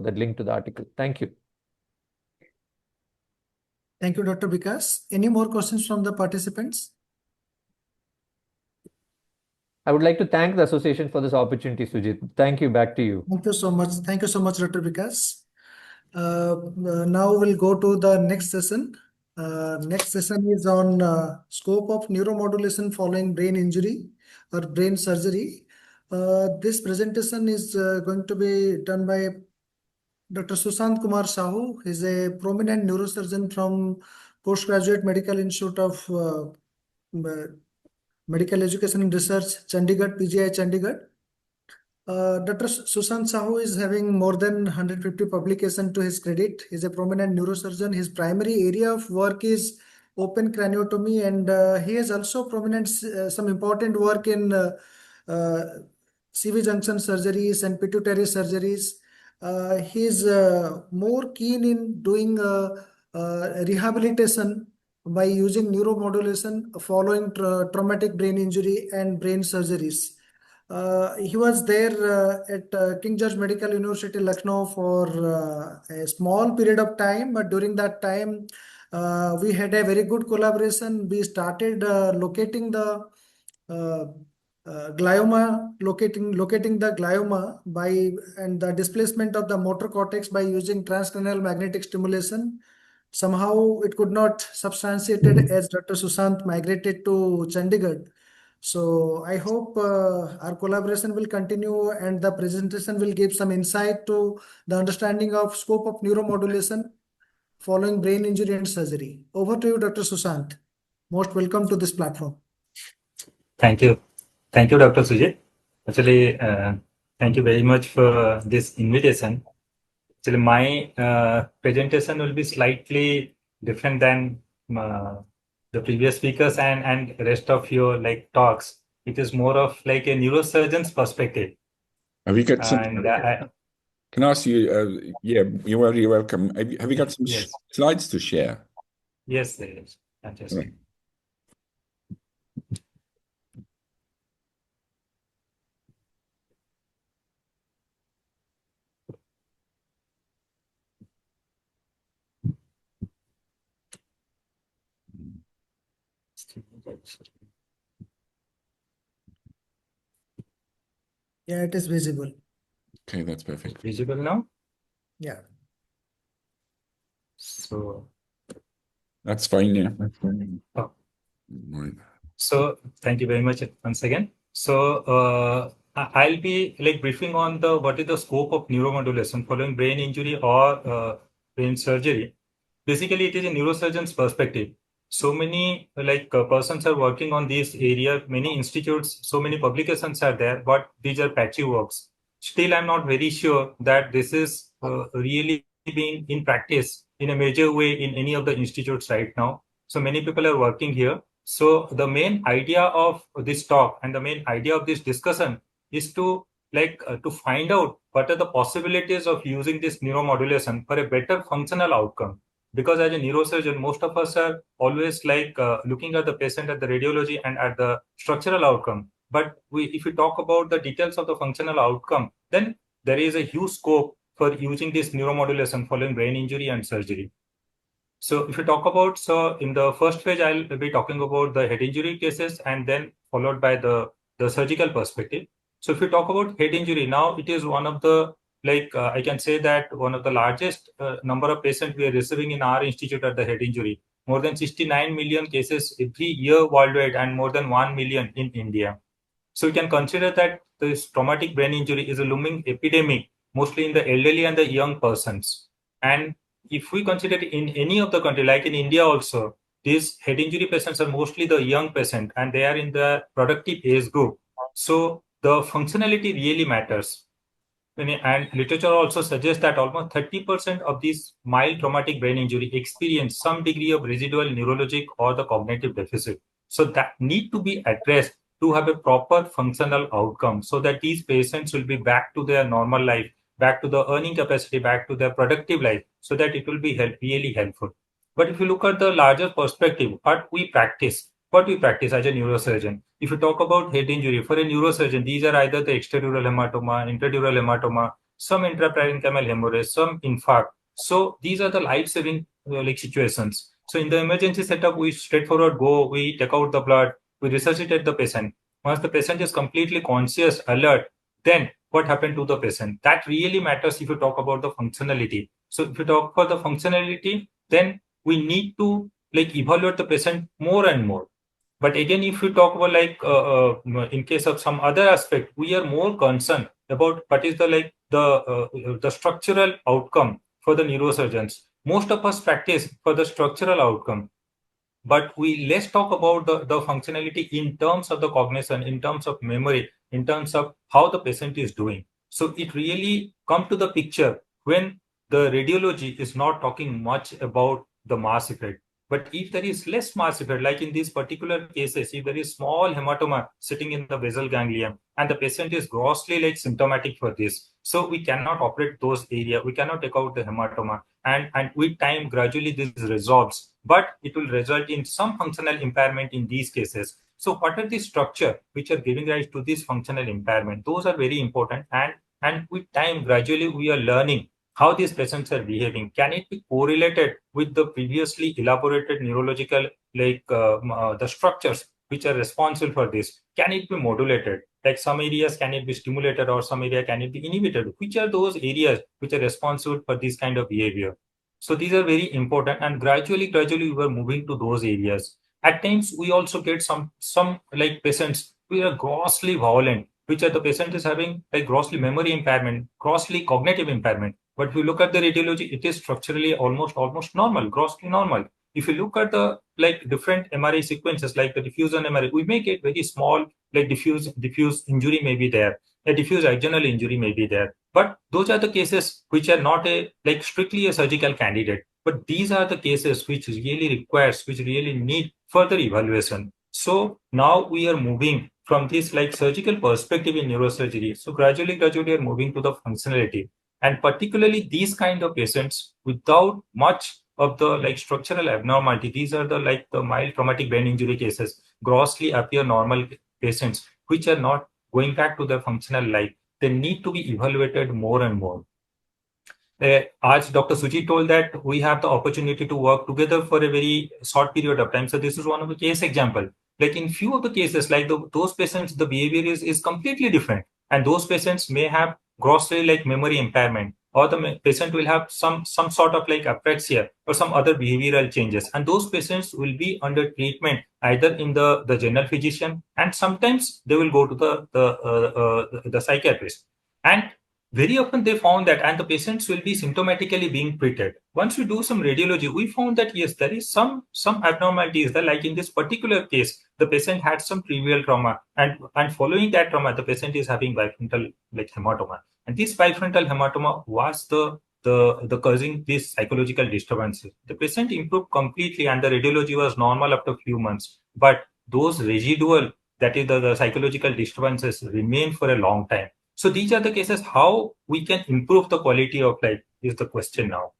that link to the article. Thank you. Thank you, Dr. Vikas. Any more questions from the participants? I would like to thank the association for this opportunity, Sujit. Thank you. Back to you. Thank you so much. Thank you so much, Dr. Vikas. Now we'll go to the next session. Next session is on scope of neuromodulation following brain injury or brain surgery. This presentation is going to be done by Dr. Sushant Kumar Sahoo. He is a prominent neurosurgeon from Postgraduate Medical Institute of Medical Education and Research, Chandigarh, PGI Chandigarh. Dr. Sushant Sahoo is having more than 150 publications to his credit. He is a prominent neurosurgeon. His primary area of work is open craniotomy, and he has also prominent some important work in CV junction surgeries and pituitary surgeries. He is more keen in doing rehabilitation by using neuromodulation following traumatic brain injury and brain surgeries. He was there at King George Medical University, Lucknow for a small period of time, but during that time, we had a very good collaboration. We started locating the glioma, locating the glioma and the displacement of the motor cortex by using transcranial magnetic stimulation. Somehow it could not substantiated as Dr. Sushant migrated to Chandigarh. So I hope our collaboration will continue and the presentation will give some insight to the understanding of scope of neuromodulation following brain injury and surgery. Over to you, Dr. Sushant. Most welcome to this platform. Thank you. Thank you, Dr. Sujit. Actually, thank you very much for this invitation. Actually, my presentation will be slightly different than the previous speakers and rest of your talks. It is more of like a neurosurgeon's perspective. Have you got some? Can I ask you? Yeah, you're very welcome. Have you got some slides to share? Yes, there is. Fantastic. Yeah, it is visible. Okay, that's perfect. Visible now? Yeah. So that's fine, yeah. Oh. Right. So thank you very much once again. So I'll be briefing on what is the scope of neuromodulation following brain injury or brain surgery. Basically, it is a neurosurgeon's perspective. So many persons are working on this area, many institutes, so many publications are there, but these are patchy works. Still, I'm not very sure that this is really being in practice in a major way in any of the institutes right now. So many people are working here. So the main idea of this talk and the main idea of this discussion is to find out what are the possibilities of using this neuromodulation for a better functional outcome. Because as a neurosurgeon, most of us are always looking at the patient at the radiology and at the structural outcome. But if we talk about the details of the functional outcome, then there is a huge scope for using this neuromodulation following brain injury and surgery. So if you talk about, so in the first phase, I'll be talking about the head injury cases and then followed by the surgical perspective. So if you talk about head injury, now it is one of the I can say that one of the largest number of patients we are receiving in our institute at the head injury, more than 69 million cases every year worldwide and more than 1 million in India. So you can consider that this traumatic brain injury is a looming epidemic, mostly in the elderly and the young persons. And if we consider it in any of the country, like in India also, these head injury patients are mostly the young patient and they are in the productive age group. So the functionality really matters. And literature also suggests that almost 30% of these mild traumatic brain injury experience some degree of residual neurologic or the cognitive deficit. So that need to be addressed to have a proper functional outcome so that these patients will be back to their normal life, back to the earning capacity, back to their productive life, so that it will be really helpful. But if you look at the larger perspective, what we practice as a neurosurgeon, if you talk about head injury, for a neurosurgeon, these are either the extradural hematoma, intradural hematoma, some intraparenchymal hemorrhage, some infarct. So these are the life-saving like situations. So in the emergency setup, we straightforward go, we take out the blood, we resuscitate the patient. Once the patient is completely conscious, alert, then what happened to the patient? That really matters if you talk about the functionality. So if you talk for the functionality, then we need to like evaluate the patient more and more. But again, if you talk about like in case of some other aspect, we are more concerned about what is the like the structural outcome for the neurosurgeons. Most of us practice for the structural outcome, but we less talk about the functionality in terms of the cognition, in terms of memory, in terms of how the patient is doing. So it really comes to the picture when the radiology is not talking much about the mass effect. But if there is less mass effect, like in these particular cases, if there is small hematoma sitting in the basal ganglion and the patient is grossly like symptomatic for this, so we cannot operate those areas, we cannot take out the hematoma, and with time gradually this resolves, but it will result in some functional impairment in these cases. So what are the structure which are giving rise to this functional impairment? Those are very important, and with time gradually we are learning how these patients are behaving. Can it be correlated with the previously elaborated neurological like the structures which are responsible for this? Can it be modulated? Like some areas can it be stimulated or some area can it be inhibited? Which are those areas which are responsible for this kind of behavior? So these are very important, and gradually we were moving to those areas. At times we also get some like patients who are grossly violent, which are the patient is having like grossly memory impairment, grossly cognitive impairment. But if you look at the radiology, it is structurally almost normal, grossly normal. If you look at the like different MRI sequences, like the diffusion MRI, we may get very small, like diffuse injury may be there, a diffuse axonal injury may be there. But those are the cases which are not a like strictly a surgical candidate. But these are the cases which really need further evaluation. So now we are moving from this like surgical perspective in neurosurgery. So gradually we are moving to the functionality. And particularly these kind of patients without much of the like structural abnormality, these are the like the mild traumatic brain injury cases, grossly appear normal patients, which are not going back to their functional life. They need to be evaluated more and more. As Dr. Suji told that we have the opportunity to work together for a very short period of time. So this is one of the case example. Like in few of the cases, like those patients, the behavior is completely different. And those patients may have grossly like memory impairment, or the patient will have some sort of like apraxia or some other behavioral changes. And those patients will be under treatment either in the general physician, and sometimes they will go to the psychiatrist. And very often they found that, and the patients will be symptomatically being treated. Once we do some radiology, we found that yes, there is some abnormalities that, like in this particular case, the patient had some trivial trauma, and following that trauma, the patient is having bifrontal like hematoma, and this bifrontal hematoma was the causing these psychological disturbances. The patient improved completely, and the radiology was normal after a few months, but those residual, that is the psychological disturbances, remain for a long time. So these are the cases. How we can improve the quality of life is the question now.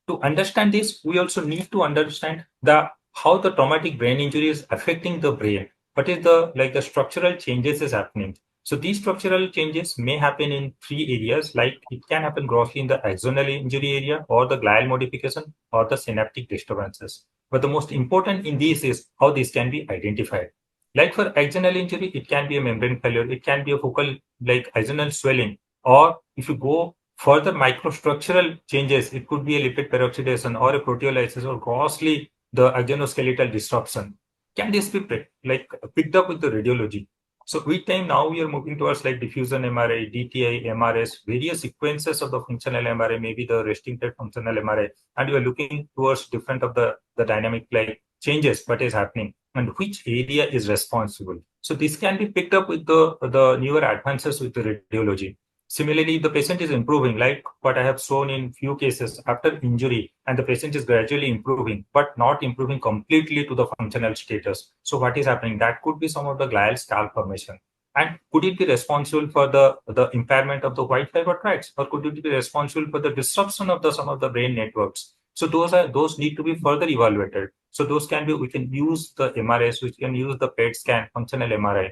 To understand this, we also need to understand how the traumatic brain injury is affecting the brain. What is the structural changes is happening. So these structural changes may happen in three areas, like it can happen grossly in the axonal injury area, or the glial modification, or the synaptic disturbances. But the most important in this is how this can be identified. Like for axonal injury, it can be a membrane failure, it can be a focal like axonal swelling, or if you go further microstructural changes, it could be a lipid peroxidation or a proteolysis, or grossly the axonoskeletal disruption. Can this be picked up with the radiology? So with time now we are moving towards like diffusion MRI, DTI, MRS, various sequences of the functional MRI, maybe the resting state functional MRI, and we are looking towards different of the dynamic like changes what is happening and which area is responsible. So this can be picked up with the newer advances with the radiology. Similarly, the patient is improving, like what I have shown in few cases after injury, and the patient is gradually improving, but not improving completely to the functional status. So what is happening? That could be some of the glial scalp formation. And could it be responsible for the impairment of the white fiber tracts, or could it be responsible for the disruption of some of the brain networks? So those need to be further evaluated. So those we can use the MRS, we can use the PET scan, functional MRI.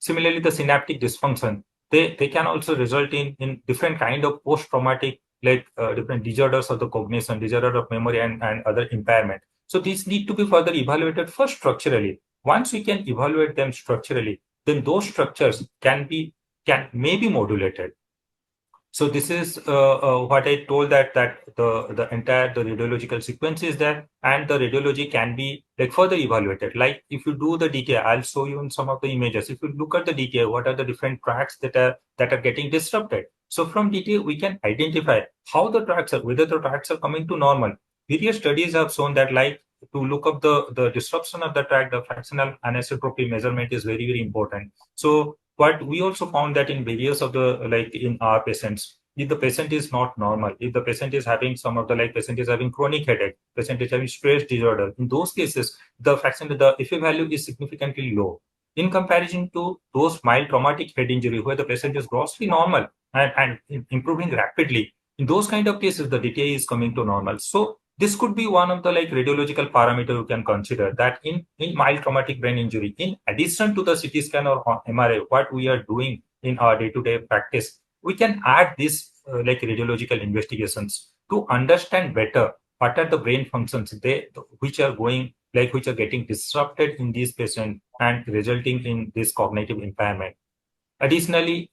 Similarly, the synaptic dysfunction. they can also result in different kind of post-traumatic, like different disorders of the cognition, disorder of memory, and other impairment. So these need to be further evaluated first structurally. Once we can evaluate them structurally, then those structures may be modulated. So this is what I told, that the entire radiological sequence is there, and the radiology can be like further evaluated. Like if you do the DTA, I'll show you in some of the images. If you look at the DTA, what are the different tracks that are getting disrupted? So from DTA, we can identify how the tracks are, whether the tracks are coming to normal. Various studies have shown that, like, to look up the disruption of the track, the fractional anisotropy measurement is very, very important. So but we also found that in various of the, like in our patients, if the patient is not normal, if the patient is having some of the, like patient is having chronic headache, patient is having stress disorder, in those cases, the fraction, the FA value is significantly low in comparison to those mild traumatic head injury where the patient is grossly normal and improving rapidly. In those kind of cases, the DTA is coming to normal. So this could be one of the, like, radiological parameter you can consider, that in mild traumatic brain injury, in addition to the CT scan or MRI, what we are doing in our day-to-day practice, we can add this like radiological investigations to understand better what are the brain functions which are getting disrupted in these patients and resulting in this cognitive impairment. Additionally,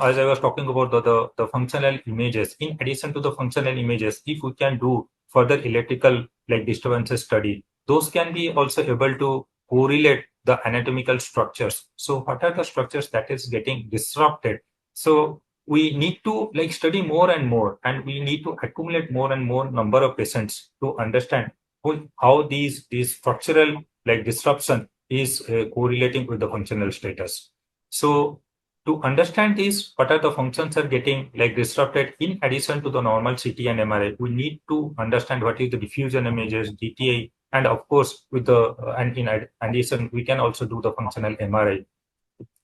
as I was talking about the functional images, in addition to the functional images, if we can do further electrical, like, disturbances study, those can be also able to correlate the anatomical structures. So what are the structures that is getting disrupted? So we need to, like, study more and more, and we need to accumulate more and more number of patients to understand how these structural, like, disruption is correlating with the functional status. So to understand this, what are the functions are getting, like, disrupted in addition to the normal CT and MRI, we need to understand what is the diffusion images, DTA, and of course with the and in addition we can also do the functional MRI.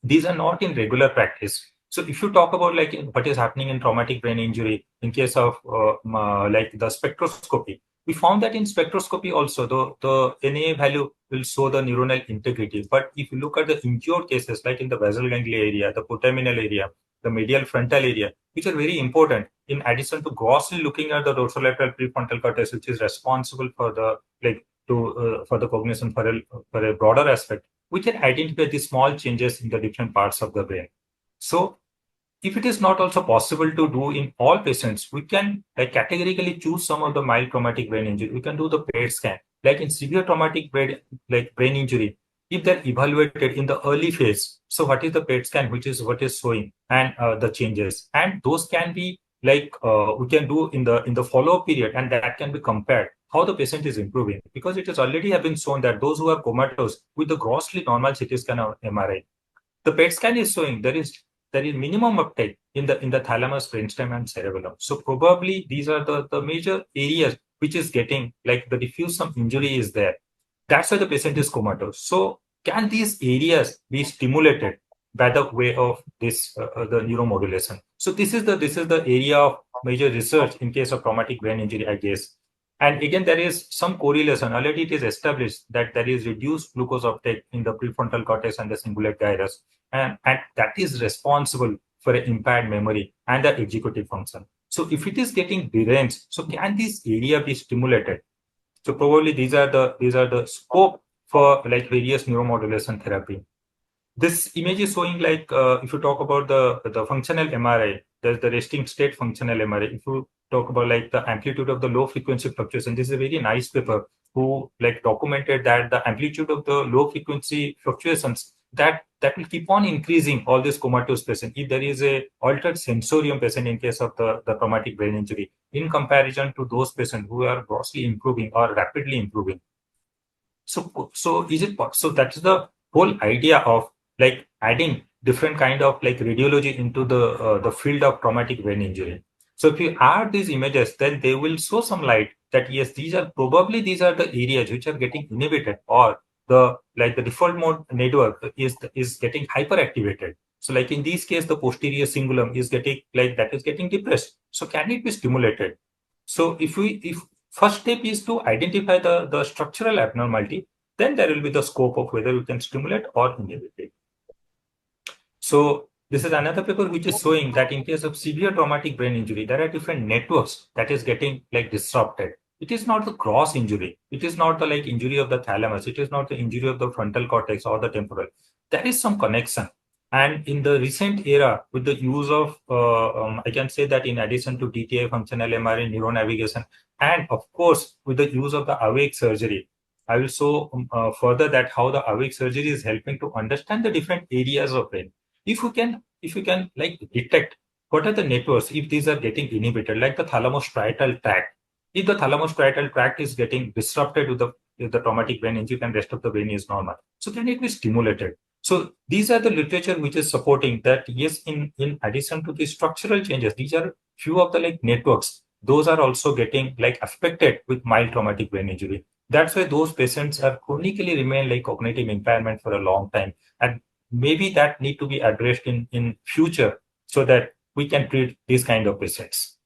These are not in regular practice. So if you talk about, like, what is happening in traumatic brain injury in case of like the spectroscopy, we found that in spectroscopy also the NA value will show the neuronal integrity. But if you look at the injured cases, like in the basal ganglia area, the putaminal area, the medial frontal area, which are very important, in addition to grossly looking at the dorsolateral prefrontal cortex, which is responsible for the, like, for the cognition for a broader aspect, we can identify the small changes in the different parts of the brain. So if it is not also possible to do in all patients, we can, like, categorically choose some of the mild traumatic brain injury. We can do the PET scan. Like in severe traumatic brain injury, if they're evaluated in the early phase, so what is the PET scan, which is what is showing, and the changes, and those can be, like, we can do in the follow-up period, and that can be compared how the patient is improving, because it has already have been shown that those who are comatose with the grossly normal CT scan or MRI, the PET scan is showing there is minimum uptake in the thalamus, brainstem, and cerebellum. So probably these are the major areas which is getting, like, the diffuse some injury is there. That's why the patient is comatose. So can these areas be stimulated by the way of this the neuromodulation? So this is the area of major research in case of traumatic brain injury, I guess. And again, there is some correlation. Already it is established that there is reduced glucose uptake in the prefrontal cortex and the cingulate gyrus, and that is responsible for impaired memory and the executive function. So if it is getting deranged, so can this area be stimulated? So probably these are the scope for, like, various neuromodulation therapy. This image is showing, like, if you talk about the functional MRI, there's the resting state functional MRI. If you talk about, like, the amplitude of the low frequency fluctuation, this is a very nice paper who, like, documented that the amplitude of the low frequency fluctuations that will keep on increasing all this comatose patient if there is a altered sensorium patient in case of the traumatic brain injury, in comparison to those patients who are grossly improving or rapidly improving. So that's the whole idea of, like, adding different kind of, like, radiology into the field of traumatic brain injury. So if you add these images, then they will show some light that yes, these are the areas which are getting inhibited, or the default mode network is getting hyperactivated. So, like, in this case, the posterior cingulum is getting depressed. So can it be stimulated? So if first step is to identify the structural abnormality, then there will be the scope of whether we can stimulate or inhibit it. So This is another paper which is showing that in case of severe traumatic brain injury, there are different networks that is getting like disrupted. It is not the gross injury. It is not the like injury of the thalamus. It is not the injury of the frontal cortex or the temporal. There is some connection. And in the recent era, with the use of, I can say that in addition to DTI, functional MRI, neuronavigation, and of course, with the use of the awake surgery, I will show further that how the awake surgery is helping to understand the different areas of brain. If you can like detect what are the networks, if these are getting inhibited, like the thalamus-parietal tract, if the thalamus-parietal tract is getting disrupted with the traumatic brain injury and rest of the brain is normal, so can it be stimulated? So these are the literature which is supporting that, yes, in addition to the structural changes, these are few of the like networks, those are also getting like affected with mild traumatic brain injury. That's why those patients are chronically remain like cognitive impairment for a long time. And maybe that need to be addressed in future so that we can treat these kind of patients.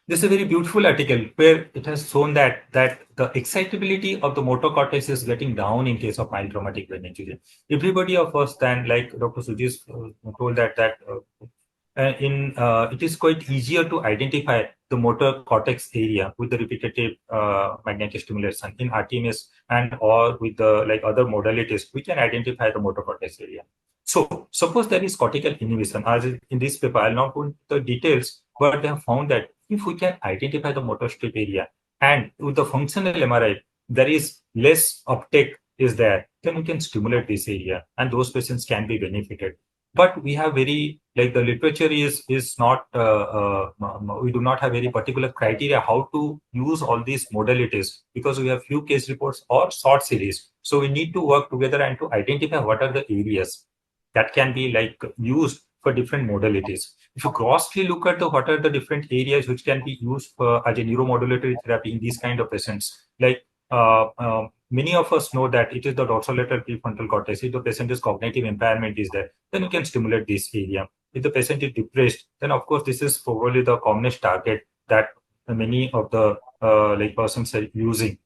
This is a very beautiful article where it has shown that the excitability of the motor cortex is getting down in case of mild traumatic brain injury. Everybody of us then, like Dr. Sujit told that it is quite easier to identify the motor cortex area with the repetitive magnetic stimulation in RTMS and or with the like other modalities. We can identify the motor cortex area. So suppose there is cortical inhibition, as in this paper, I'll not go into the details, but they have found that if we can identify the motor strip area and with the functional MRI, there is less uptake is there, then we can stimulate this area and those patients can be benefited. But we have very, like the literature is not, we do not have very particular criteria how to use all these modalities because we have few case reports or short series. So we need to work together and to identify what are the areas that can be like used for different modalities. If you grossly look at what are the different areas which can be used for, as a neuromodulatory therapy in these kind of patients, like many of us know that it is the dorsolateral prefrontal cortex. If the patient is cognitive impairment is there, then we can stimulate this area. If the patient is depressed, then of course this is probably the commonest target that many of the like persons are using.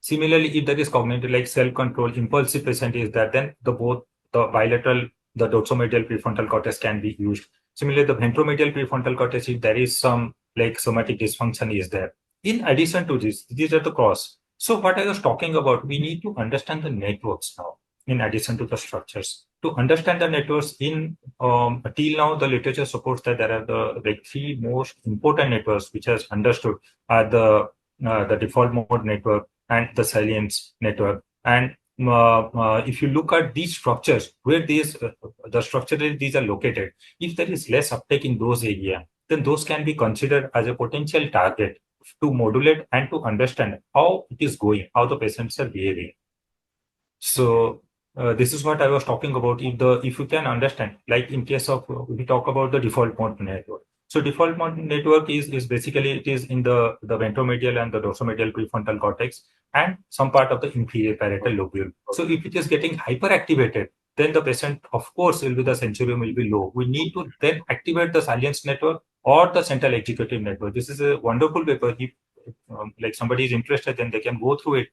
Similarly, if there is cognitive like self-control, impulsive patient is there, then both the bilateral, the dorsomedial prefrontal cortex can be used. Similarly, the ventromedial prefrontal cortex, if there is some like somatic dysfunction is there. In addition to this, these are the cross. So what I was talking about, we need to understand the networks now, in addition to the structures. To understand the networks till now, the literature supports that there are the like three most important networks which has understood are the default mode network and the salience network. And if you look at these structures, where these the structurally these are located, if there is less uptake in those areas, then those can be considered as a potential target to modulate and to understand how it is going, how the patients are behaving. So this is what I was talking about. If you can understand, like in case of we talk about the default mode network. So default mode network is basically it is in the ventromedial and the dorsomedial prefrontal cortex and some part of the inferior parietal lobule. So if it is getting hyperactivated, then the patient, of course, will be the sensorium will be low. We need to then activate the salience network or the central executive network. This is a wonderful paper. If like somebody is interested, then they can go through it.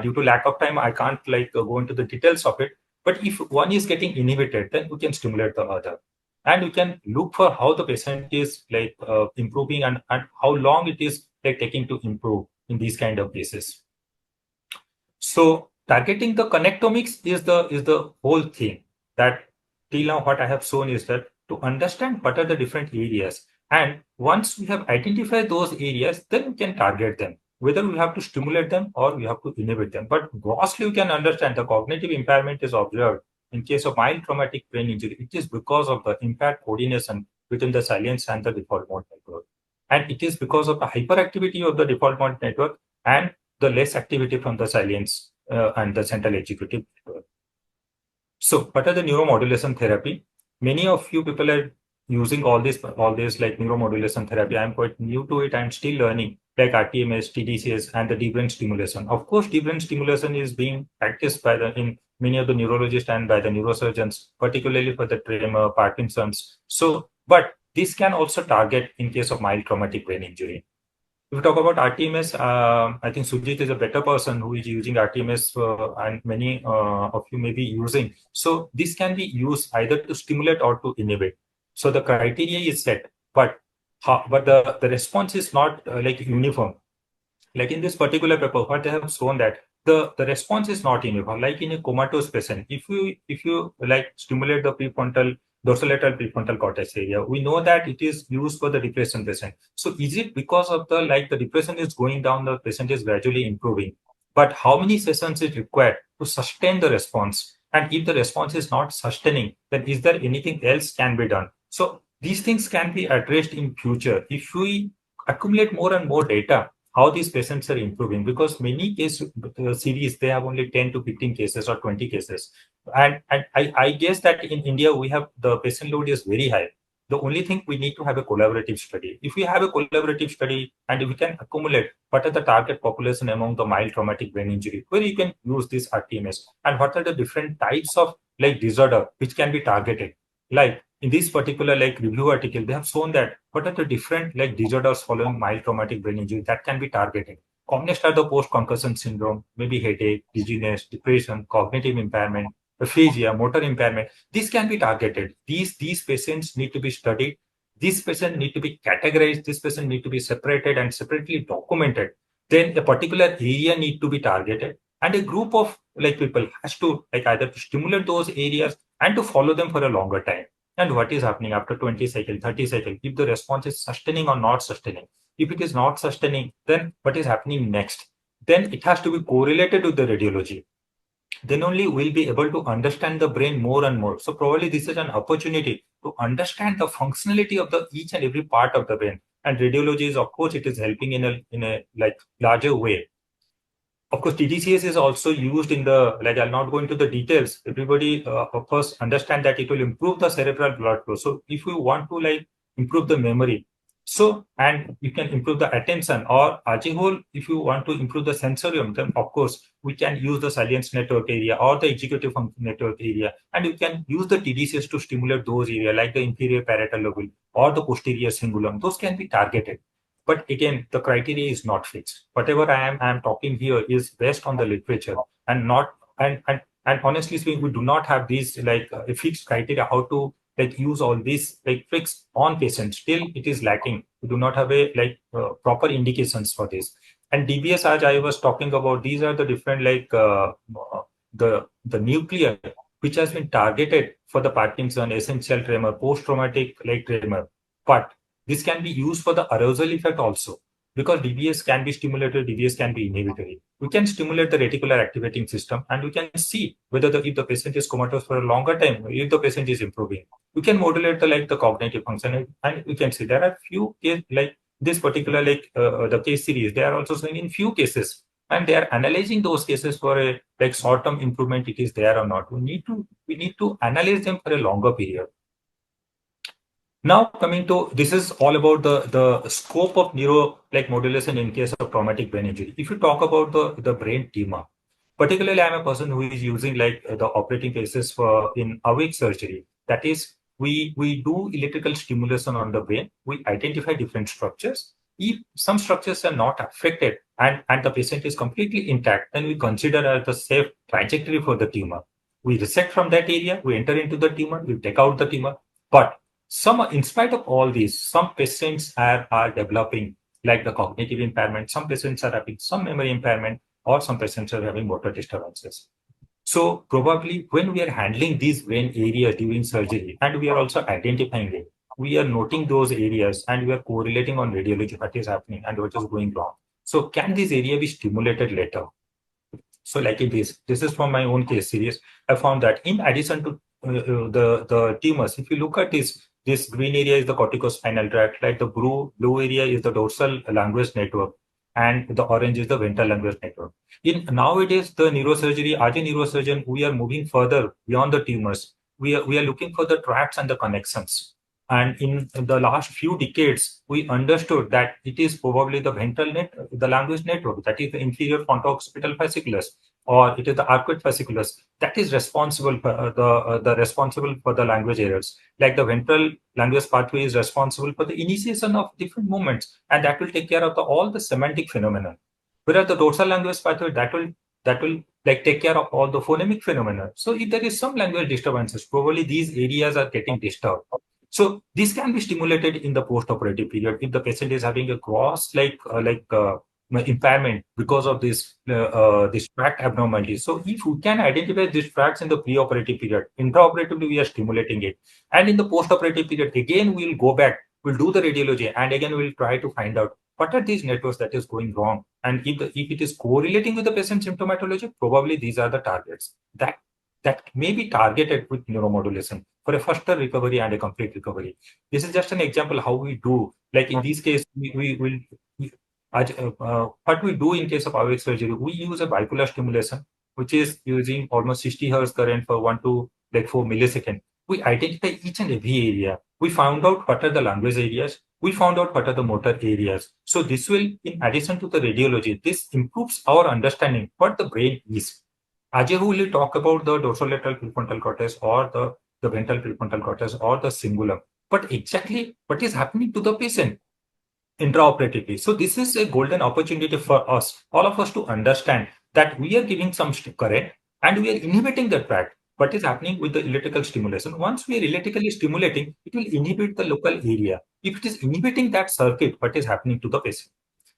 Due to lack of time, I can't like go into the details of it. But if one is getting inhibited, then we can stimulate the other. And we can look for how the patient is like improving and how long it is like taking to improve in these kind of cases. So targeting the connectomics is the whole thing. That till now what I have shown is that to understand what are the different areas. And once we have identified those areas, then we can target them, whether we have to stimulate them or we have to inhibit them. But grossly, we can understand the cognitive impairment is observed in case of mild traumatic brain injury. It is because of the impaired coordination between the salience and the default mode network. And it is because of the hyperactivity of the default mode network and the less activity from the salience and the central executive network. So what are the neuromodulation therapy? Many of you people are using all this like neuromodulation therapy. I'm quite new to it. I'm still learning, like RTMS, TDCS, and the deep brain stimulation. Of course, deep brain stimulation is being practiced by in many of the neurologists and by the neurosurgeons, particularly for the tremor, Parkinson's. So, but this can also target in case of mild traumatic brain injury. If we talk about RTMS, I think Sujit is a better person who is using RTMS, and many of you may be using. So this can be used either to stimulate or to inhibit. So the criteria is set, but the response is not like uniform. Like in this particular paper, what they have shown that the response is not uniform. Like in a comatose patient, if you like stimulate the prefrontal dorsolateral prefrontal cortex area, we know that it is used for the depression patient. So is it because of the depression is going down, the patient is gradually improving? But how many sessions is required to sustain the response? And if the response is not sustaining, then is there anything else can be done? So these things can be addressed in future if we accumulate more and more data how these patients are improving, because many case series, they have only 10 to 15 cases or 20 cases. And I guess that in India, we have the patient load is very high. The only thing we need to have a collaborative study. If we have a collaborative study and if we can accumulate what are the target population among the mild traumatic brain injury, where you can use this RTMS, and what are the different types of like disorder which can be targeted. Like in this particular like review article, they have shown that what are the different like disorders following mild traumatic brain injury that can be targeted. Commonest are the post-concussion syndrome, maybe headache, dizziness, depression, cognitive impairment, aphasia, motor impairment. These can be targeted. These patients need to be studied. These patients need to be categorized. These patients need to be separated and separately documented. Then a particular area need to be targeted, and a group of like people has to like either to stimulate those areas and to follow them for a longer time. And what is happening after 20 cycle, 30 cycle, if the response is sustaining or not sustaining. If it is not sustaining, then what is happening next? Then it has to be correlated with the radiology. Then only we'll be able to understand the brain more and more. So probably this is an opportunity to understand the functionality of the each and every part of the brain. And radiology is, of course, it is helping in a like larger way. Of course, TDCS is also used in the, like, I'll not go into the details. Everybody, of course, understand that it will improve the cerebral blood flow. So if you want to like improve the memory, so, and you can improve the attention, or as a whole, if you want to improve the sensorium, then of course, we can use the salience network area or the executive function network area. And you can use the TDCS to stimulate those areas like the inferior parietal lobe or the posterior cingulum. Those can be targeted. But again, the criteria is not fixed. Whatever I am talking here is based on the literature and not and honestly speaking, we do not have these like a fixed criteria how to like use all these like fixed on patients. Still, it is lacking. We do not have a like proper indications for this. And DBS, as I was talking about, these are the different like the nuclear which has been targeted for the Parkinson, essential tremor, post-traumatic like tremor, but this can be used for the arousal effect also, because DBS can be stimulated, DBS can be inhibitory. We can stimulate the reticular activating system, and we can see whether if the patient is comatose for a longer time, if the patient is improving. We can modulate the cognitive function, and we can see there are few cases like this particular the case series. They are also showing in few cases, and they are analyzing those cases for a like short-term improvement. It is there or not. We need to analyze them for a longer period. Now coming to, this is all about the scope of neuro like modulation in case of traumatic brain injury. If you talk about the brain tumor, particularly I'm a person who is using like the operating cases for in awake surgery. That is, we do electrical stimulation on the brain. We identify different structures. If some structures are not affected and the patient is completely intact, then we consider as the safe trajectory for the tumor. We resect from that area, we enter into the tumor, we take out the tumor. But in spite of all these, some patients are developing like the cognitive impairment, some patients are having some memory impairment, or some patients are having motor disturbances. So probably when we are handling these brain areas during surgery, and we are also identifying it, we are noting those areas and we are correlating on radiology what is happening and what is going wrong. So can this area be stimulated later? So like in this is from my own case series. I found that in addition to the tumors, if you look at this green area is the corticospinal tract, like the blue area is the dorsal language network, and the orange is the ventral language network. In nowadays, the neurosurgery, as a neurosurgeon, we are moving further beyond the tumors. We are looking for the tracts and the connections. And in the last few decades, we understood that it is probably the ventral the language network, that is the inferior fronto-occipital fasciculus. or it is the arcuate fasciculus that is responsible for responsible for the language errors. Like the ventral language pathway is responsible for the initiation of different movements, and that will take care of all the semantic phenomena. Whereas the dorsal language pathway that will like take care of all the phonemic phenomena. So if there is some language disturbances, probably these areas are getting disturbed. So this can be stimulated in the post-operative period if the patient is having a gross impairment because of this tract abnormality. So if we can identify these tracts in the pre-operative period, intraoperatively we are stimulating it, and in the post-operative period again we'll go back, we'll do the radiology, and again we'll try to find out what are these networks that is going wrong, and if it is correlating with the patient symptomatology, probably these are the targets that may be targeted with neuromodulation for a faster recovery and a complete recovery. This is just an example how we do. Like in this case, what we do in case of AOX surgery, we use a bipolar stimulation, which is using almost 60 Hz current for 1 to 4 milliseconds. We identify each and every area. We found out what are the language areas. We found out what are the motor areas. So this will, in addition to the radiology, this improves our understanding what the brain is. Ajay will talk about the dorsolateral prefrontal cortex or the ventral prefrontal cortex or the cingulum. But exactly what is happening to the patient intraoperatively. So this is a golden opportunity for us, all of us, to understand that we are giving some current and we are inhibiting the tract. What is happening with the electrical stimulation? Once we are electrically stimulating, it will inhibit the local area. If it is inhibiting that circuit, what is happening to the patient?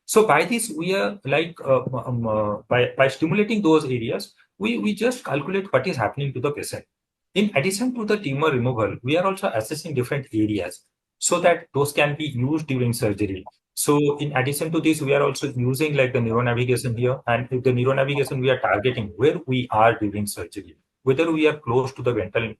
So by this, we are like by stimulating those areas, we just calculate what is happening to the patient. In addition to the tumor removal, we are also assessing different areas so that those can be used during surgery. So in addition to this, we are also using like the neuronavigation here, and with the neuronavigation, we are targeting where we are during surgery, whether we are close to the ventral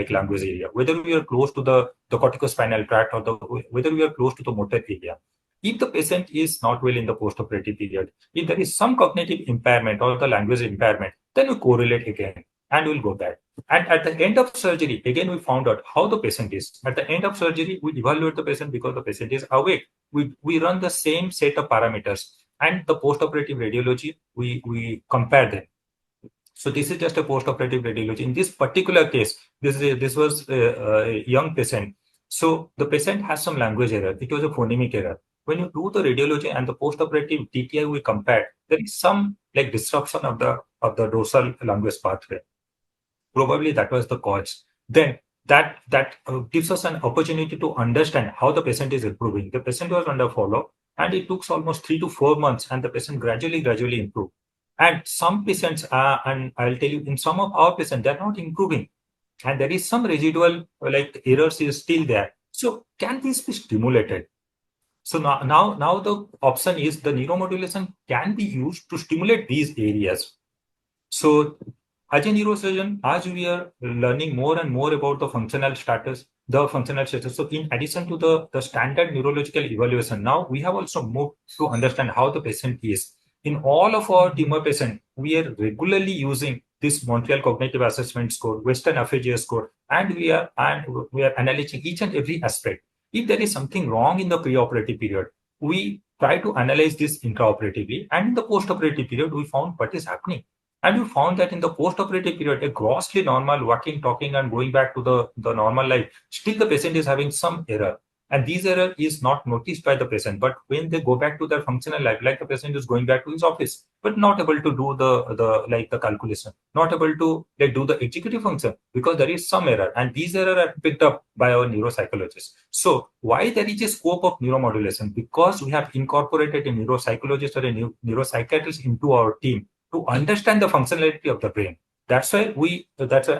language area, whether we are close to the corticospinal tract, or whether we are close to the motor area. If the patient is not well in the post-operative period, if there is some cognitive impairment or the language impairment, then we correlate again and we'll go back. And at the end of surgery, again, we found out how the patient is. At the end of surgery, we evaluate the patient because the patient is awake. We run the same set of parameters, and the post-operative radiology, we compare them. So this is just a post-operative radiology. In this particular case, this was a young patient. So the patient has some language error. It was a phonemic error. When you do the radiology and the post-operative TTI we compared, there is some disruption of the dorsal language pathway. Probably that was the cause. Then that gives us an opportunity to understand how the patient is improving. The patient was under follow, and it took almost 3 to 4 months, and the patient gradually improved. And some patients, and I'll tell you, in some of our patients, they're not improving, and there is some residual errors is still there. So can this be stimulated? So now the option is the neuromodulation can be used to stimulate these areas. So as a neurosurgeon, as we are learning more and more about the functional status. So in addition to the standard neurological evaluation, now we have also moved to understand how the patient is. In all of our tumor patients, we are regularly using this Montreal Cognitive Assessment Score, Western Aphasia Score, and we are analyzing each and every aspect. If there is something wrong in the preoperative period, we try to analyze this intraoperatively, and in the postoperative period, we found what is happening. And we found that in the postoperative period, a grossly normal walking, talking, and going back to the normal life, still the patient is having some error. And this error is not noticed by the patient. But when they go back to their functional life, like the patient is going back to his office, but not able to do the calculation, not able to do the executive function because there is some error. And these errors are picked up by our neuropsychologists. So why there is a scope of neuromodulation? Because we have incorporated a neuropsychologist or a neuropsychiatrist into our team to understand the functionality of the brain. That's why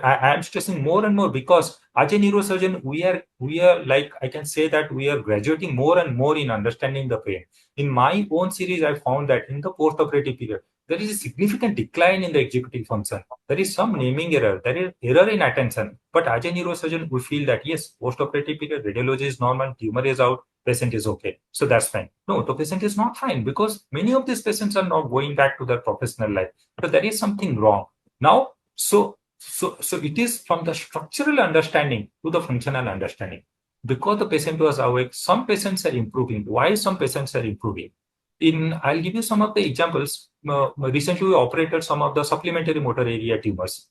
I am stressing more and more, because as a neurosurgeon, we are like, I can say that we are graduating more and more in understanding the brain. In my own series, I found that in the post-operative period, there is a significant decline in the executive function. There is some naming error. There is error in attention. But as a neurosurgeon, we feel that yes, post-operative period, radiology is normal, tumor is out, patient is okay. So that's fine. No, the patient is not fine, because many of these patients are not going back to their professional life. So there is something wrong. Now, so it is from the structural understanding to the functional understanding. Because the patient was awake, some patients are improving. Why some patients are improving? I'll give you some of the examples. recently we operated some of the supplementary motor area tumors.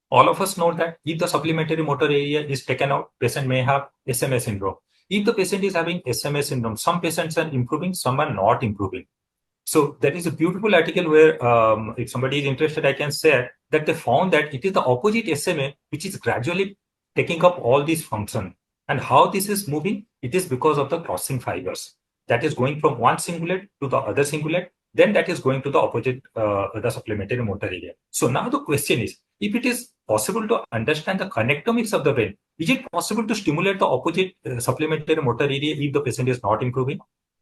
All of us know that if the supplementary motor area is taken out, patient may have SMA syndrome. If the patient is having SMA syndrome, some patients are improving, some are not improving. So that is a beautiful article where if somebody is interested, I can share that they found that it is the opposite SMA which is gradually taking up all these functions. And how this is moving? It is because of the crossing fibers that is going from one cingulate to the other cingulate. Then that is going to the opposite, the supplementary motor area. So now the question is, if it is possible to understand the connectomics of the brain, is it possible to stimulate the opposite supplementary motor area if the patient is not improving?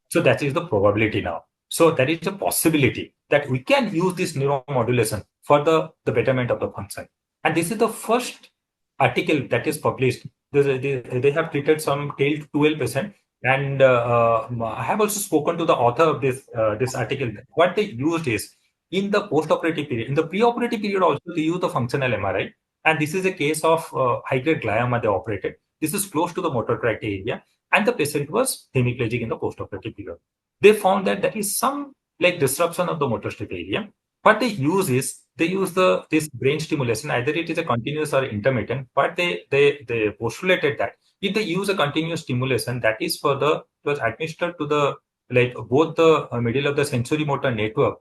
So that is the probability now. So there is a possibility that we can use this neuromodulation for the betterment of the function. And this is the first article that is published. They have treated some 12 patients. And I have also spoken to the author of this article. What they used is, in the post-operative period, in the pre-operative period also, they use the functional MRI. And this is a case of high-grade glioma they operated. This is close to the motor tract area. And the patient was hemiplegic in the post-operative period. They found that there is some like disruption of the motor strip area. What they use is, they use this brain stimulation, either it is a continuous or intermittent, but they postulated that if they use a continuous stimulation, that is for it was administered to the both the middle of the sensory motor network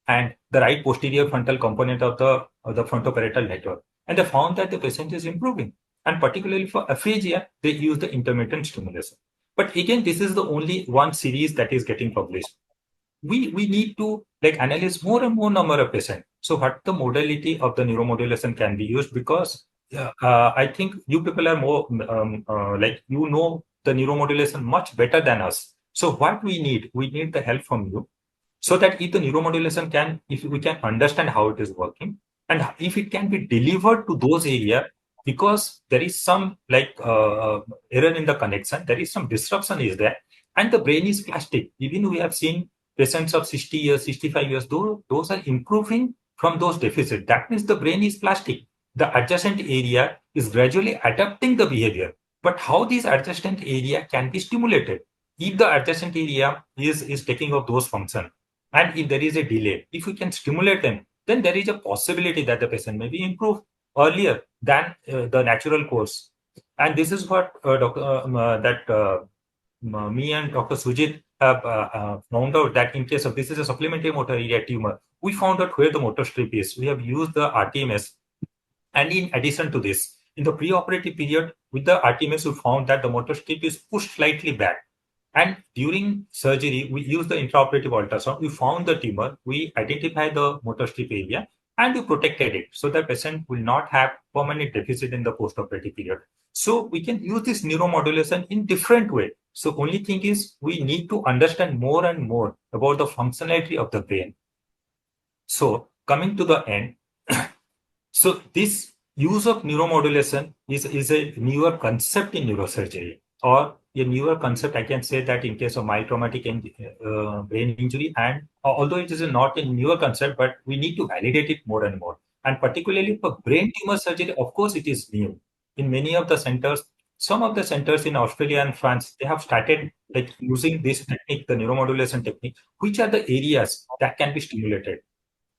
and the right posterior frontal component of the frontoparietal network. And they found that the patient is improving. And particularly for aphasia, they use the intermittent stimulation. But again, this is the only one series that is getting published. We need to analyze more and more number of patients. So what the modality of the neuromodulation can be used, because I think you people are more you know the neuromodulation much better than us. So what we need the help from you, so that if the neuromodulation if we can understand how it is working, and if it can be delivered to those areas, because there is some error in the connection, there is some disruption is there, and the brain is plastic. Even we have seen patients of 60 years, 65 years, those are improving from those deficits. That means the brain is plastic. The adjacent area is gradually adapting the behavior. But how this adjacent area can be stimulated? If the adjacent area is taking up those functions, and if there is a delay, if we can stimulate them, then there is a possibility that the patient may be improved earlier than the natural course. And this is what me and Dr. Sujit have found out, that in case of this is a supplementary motor area tumor, we found out where the motor strip is. We have used the RTMS. And in addition to this, in the preoperative period, with the RTMS, we found that the motor strip is pushed slightly back. And during surgery, we use the intraoperative ultrasound. We found the tumor, we identified the motor strip area, and we protected it so the patient will not have permanent deficit in the postoperative period. So we can use this neuromodulation in different way. So only thing is, we need to understand more and more about the functionality of the brain. So coming to the end, so this use of neuromodulation is a newer concept in neurosurgery, or a newer concept, I can say that in case of mild traumatic brain injury, and although it is not a newer concept, but we need to validate it more and more. And particularly for brain tumor surgery, of course, it is new. In many of the centers, some of the centers in Australia and France, they have started using this technique, the neuromodulation technique, which are the areas that can be stimulated.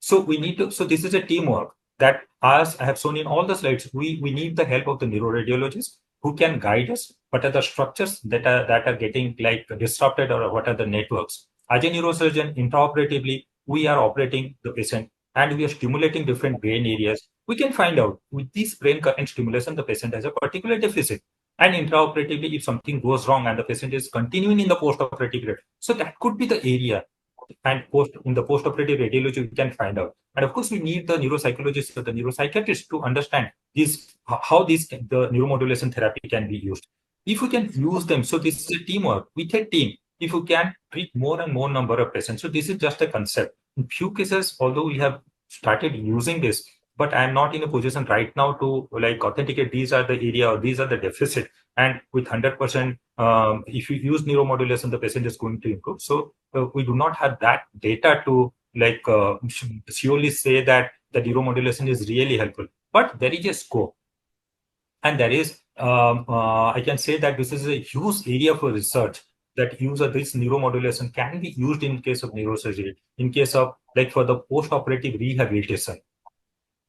So we need to, so this is a teamwork that, as I have shown in all the slides, we need the help of the neuroradiologists who can guide us. What are the structures that are getting disrupted, or what are the networks? As a neurosurgeon, intraoperatively, we are operating the patient and we are stimulating different brain areas. We can find out with this brain current stimulation, the patient has a particular deficit. And intraoperatively, if something goes wrong and the patient is continuing in the postoperative period, so that could be the area. And in the postoperative radiology, we can find out. And of course, we need the neuropsychologist or the neuropsychiatrist to understand how the neuromodulation therapy can be used. If we can use them, so this is a teamwork with a team. If we can treat more and more number of patients, so this is just a concept. In few cases, although we have started using this, but I am not in a position right now to authenticate these are the area or these are the deficit. And with 100%, if you use neuromodulation, the patient is going to improve. So we do not have that data to surely say that the neuromodulation is really helpful. But there is a scope, and there is I can say that this is a huge area for research. that use of this neuromodulation can be used in case of neurosurgery, in case of like for the post-operative rehabilitation.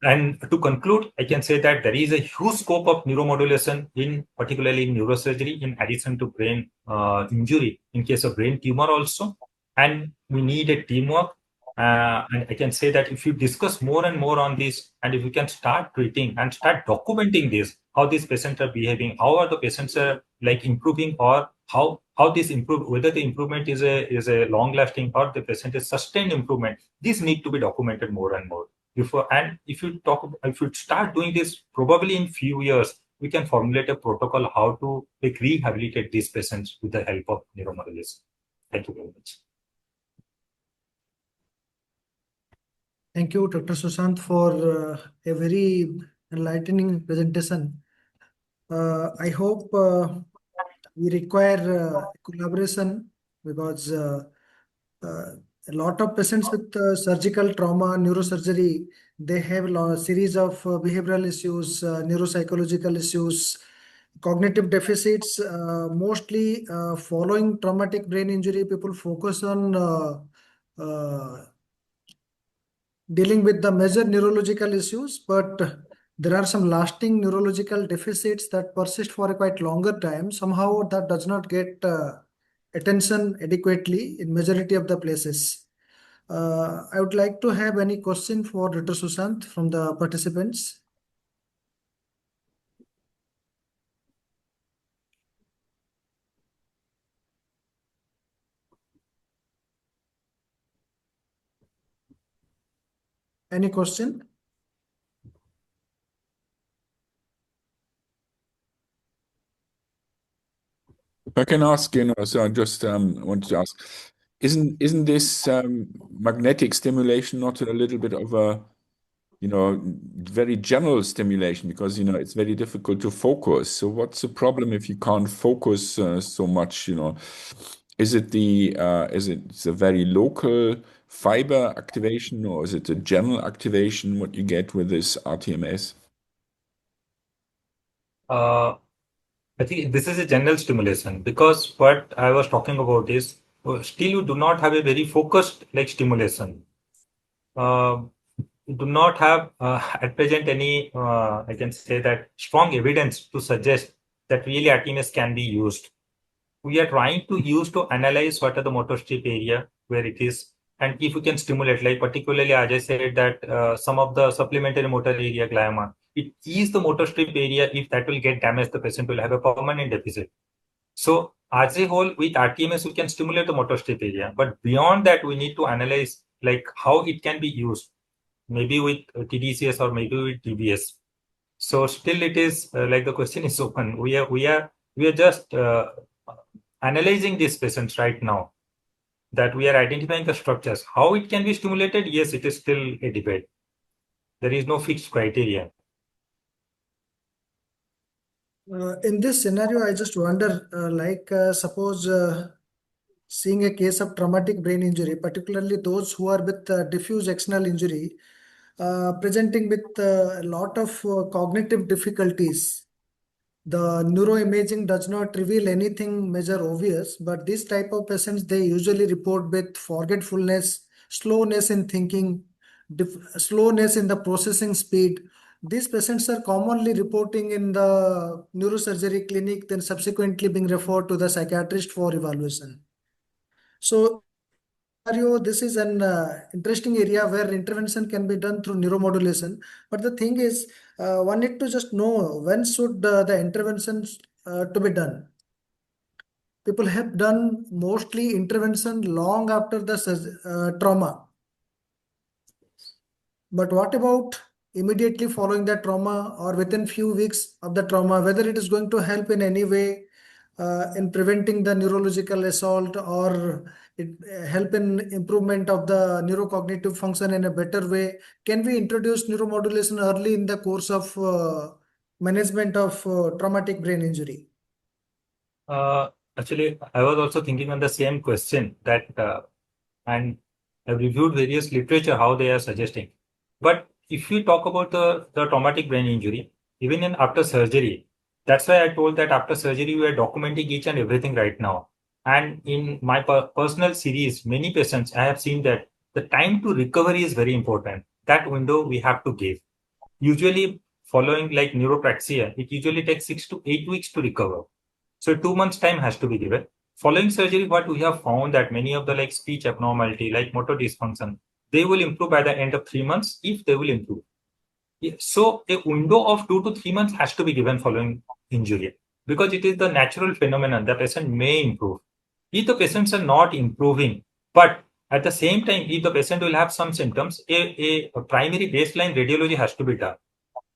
And to conclude, I can say that there is a huge scope of neuromodulation in particularly in neurosurgery, in addition to brain injury, in case of brain tumor also. And we need a teamwork. And I can say that if you discuss more and more on this, and if you can start treating and start documenting this, how these patients are behaving, how are the patients like improving, or how this improve, whether the improvement is a long lasting or the patient is sustained improvement, these need to be documented more and more. And if you start doing this, probably in few years, we can formulate a protocol how to like rehabilitate these patients with the help of neuromodulation. Thank you very much. Thank you, Dr. Sushant, for a very enlightening presentation. I hope we require collaboration, because a lot of patients with surgical trauma, neurosurgery, they have a series of behavioral issues, neuropsychological issues, cognitive deficits. Mostly following traumatic brain injury, people focus on dealing with the major neurological issues, but there are some lasting neurological deficits that persist for a quite longer time. Somehow that does not get attention adequately in majority of the places. I would like to have any question for Dr. Sushant from the participants. Any question? If I can ask, so I just want to ask, isn't this magnetic stimulation not a little bit of a, very general stimulation, because it's very difficult to focus. So what's the problem if you can't focus so much? Is it the very local fiber activation, or is it a general activation? What you get with this RTMS? I think this is a general stimulation, because what I was talking about is still you do not have a very focused like stimulation. You do not have at present any, I can say that, strong evidence to suggest that really RTMS can be used. We are trying to use to analyze what are the motor strip area where it is, and if we can stimulate, like particularly as I said that some of the supplementary motor area glioma, it is the motor strip area. If that will get damaged, the patient will have a permanent deficit. So as a whole, with RTMS, we can stimulate the motor strip area, but beyond that, we need to analyze like how it can be used, maybe with TDCS or maybe with TBS. So still it is like the question is open. We are just analyzing these patients right now, that we are identifying the structures. How it can be stimulated, yes, it is still a debate. There is no fixed criteria. In this scenario, I just wonder, suppose seeing a case of traumatic brain injury, particularly those who are with diffuse axonal injury, presenting with a lot of cognitive difficulties. The neuroimaging does not reveal anything major obvious, but this type of patients, they usually report with forgetfulness, slowness in thinking, slowness in the processing speed. These patients are commonly reporting in the neurosurgery clinic, then subsequently being referred to the psychiatrist for evaluation. So this is an interesting area where intervention can be done through neuromodulation. But the thing is, one need to just know when should the interventions to be done. People have done mostly intervention long after the trauma. But what about immediately following the trauma or within few weeks of the trauma, whether it is going to help in any way in preventing the neurological assault, or it help in improvement of the neurocognitive function in a better way? Can we introduce neuromodulation early in the course of management of traumatic brain injury? Actually, I was also thinking on the same question, that and I've reviewed various literature how they are suggesting. But if we talk about the traumatic brain injury, even in after surgery, that's why I told that after surgery we are documenting each and everything right now. And in my personal series, many patients, I have seen that the time to recovery is very important. That window we have to give. Usually following like neuropraxia, it usually takes 6 to 8 weeks to recover. So 2 months time has to be given. Following surgery, what we have found that many of the like speech abnormality, like motor dysfunction, they will improve by the end of 3 months if they will improve. So a window of 2 to 3 months has to be given following injury because it is the natural phenomenon. The patient may improve. If the patients are not improving, but at the same time, if the patient will have some symptoms, a primary baseline radiology has to be done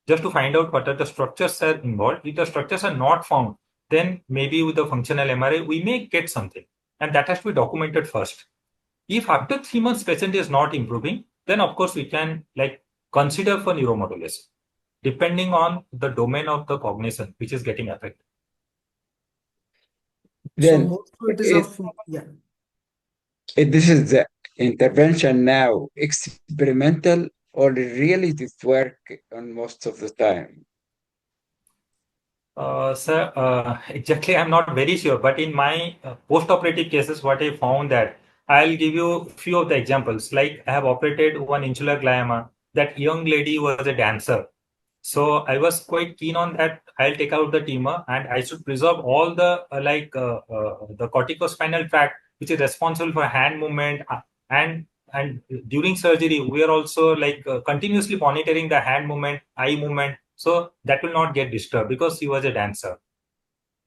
just to find out what are the structures are involved. If the structures are not found, then maybe with the functional MRI, we may get something. And that has to be documented first. If after 3 months patient is not improving, then of course we can like consider for neuromodulation, depending on the domain of the cognition which is getting affected. So Then most of it is it, of, yeah. this is the intervention now experimental or really this work on most of the time? Sir, exactly, I'm not very sure, but in my post-operative cases, what I found that I'll give you a few of the examples. Like I have operated one insular glioma. That young lady was a dancer. So I was quite keen on that. I'll take out the tumor and I should preserve all the the corticospinal tract, which is responsible for hand movement. And during surgery, we are also like continuously monitoring the hand movement, eye movement. So that will not get disturbed because she was a dancer.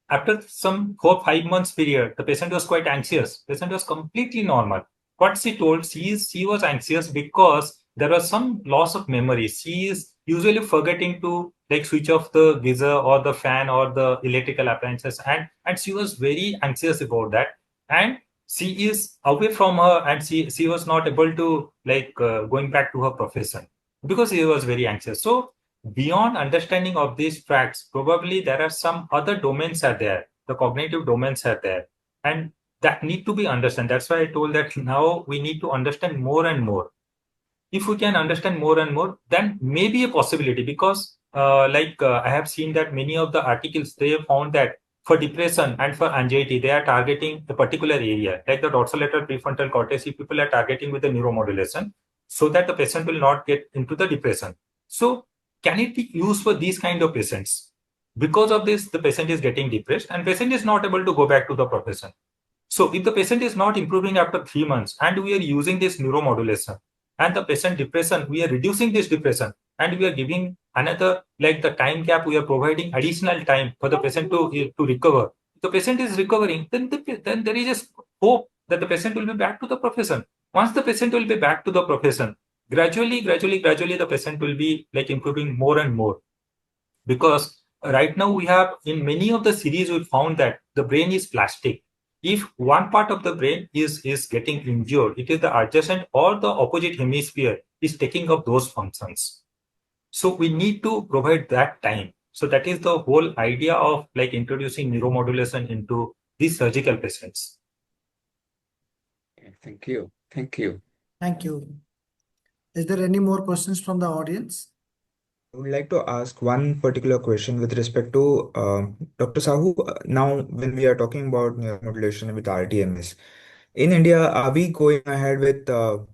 After some 4-5 months period, the patient was quite anxious. Patient was completely normal. What she told, she was anxious because there was some loss of memory. She is usually forgetting to like switch off the geyser or the fan or the electrical appliances, and she was very anxious about that. And she is away from her, and she was not able to like going back to her profession because she was very anxious. So beyond understanding of these facts, probably there are some other domains are there, the cognitive domains are there, and that need to be understood. That's why I told that now we need to understand more and more. If we can understand more and more, then maybe a possibility, because I have seen that many of the articles, they have found that for depression and for anxiety, they are targeting a particular area, like the dorsolateral prefrontal cortex. If people are targeting with the neuromodulation, so that the patient will not get into the depression. So can it be used for these kind of patients? Because of this, the patient is getting depressed and patient is not able to go back to the profession. So if the patient is not improving after 3 months and we are using this neuromodulation and the patient depression, we are reducing this depression and we are giving another, like the time gap, we are providing additional time for the patient to recover. If the patient is recovering, then there is a hope that the patient will be back to the profession. Once the patient will be back to the profession, gradually, the patient will be like improving more and more. Because right now we have in many of the series, we found that the brain is plastic. If one part of the brain is getting injured, it is the adjacent or the opposite hemisphere is taking up those functions. So we need to provide that time. So that is the whole idea of like introducing neuromodulation into these surgical patients. Thank you. Thank you. Thank you. Is there any more questions from the audience? I would like to ask one particular question with respect to Dr. Sahu. Now, when we are talking about neuromodulation with RTMS, in India, are we going ahead with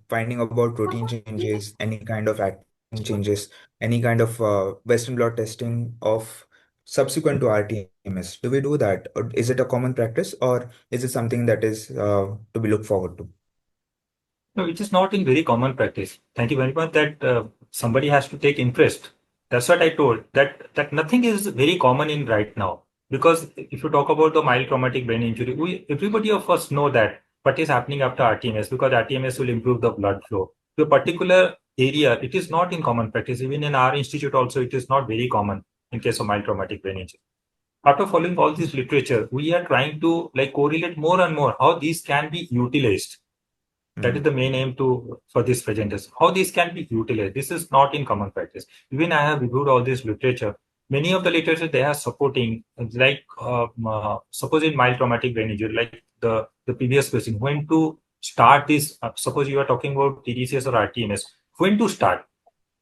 finding about protein changes, any kind of actin changes, any kind of Western blot testing of subsequent to RTMS? Do we do that? Or is it a common practice, or is it something that is to be looked forward to? No, it is not in very common practice. Thank you very much that somebody has to take interest. That's what I told, that nothing is very common in right now. Because if you talk about the mild traumatic brain injury, everybody of us know that what is happening after RTMS, because RTMS will improve the blood flow. To a particular area, it is not in common practice. Even in our institute also, it is not very common in case of mild traumatic brain injury. After following all this literature, we are trying to like correlate more and more how these can be utilized. That is the main aim for this presentation. How this can be utilized. This is not in common practice. Even I have reviewed all this literature. Many of the literature they are supporting, like suppose in mild traumatic brain injury, like the previous question, when to start this. Suppose you are talking about TDCS or RTMS. When to start?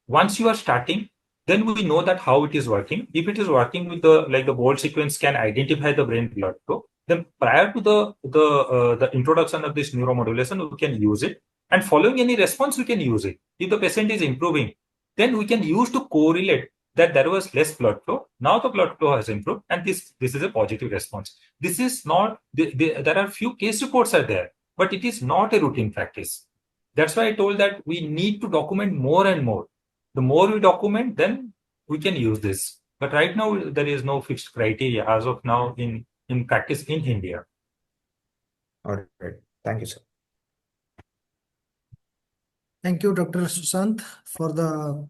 Once you are starting, then we know that how it is working. If it is working with the like the bolt sequence can identify the brain blood flow, then prior to the introduction of this neuromodulation, we can use it. And following any response, we can use it. If the patient is improving, then we can use to correlate that there was less blood flow. Now the blood flow has improved, and this is a positive response. This is not, there are few case reports are there, but it is not a routine practice. That's why I told that we need to document more and more. The more we document, then we can use this. But right now, there is no fixed criteria as of now in practice in India. All right. Thank you, sir. Thank you, Dr. Sushant, for the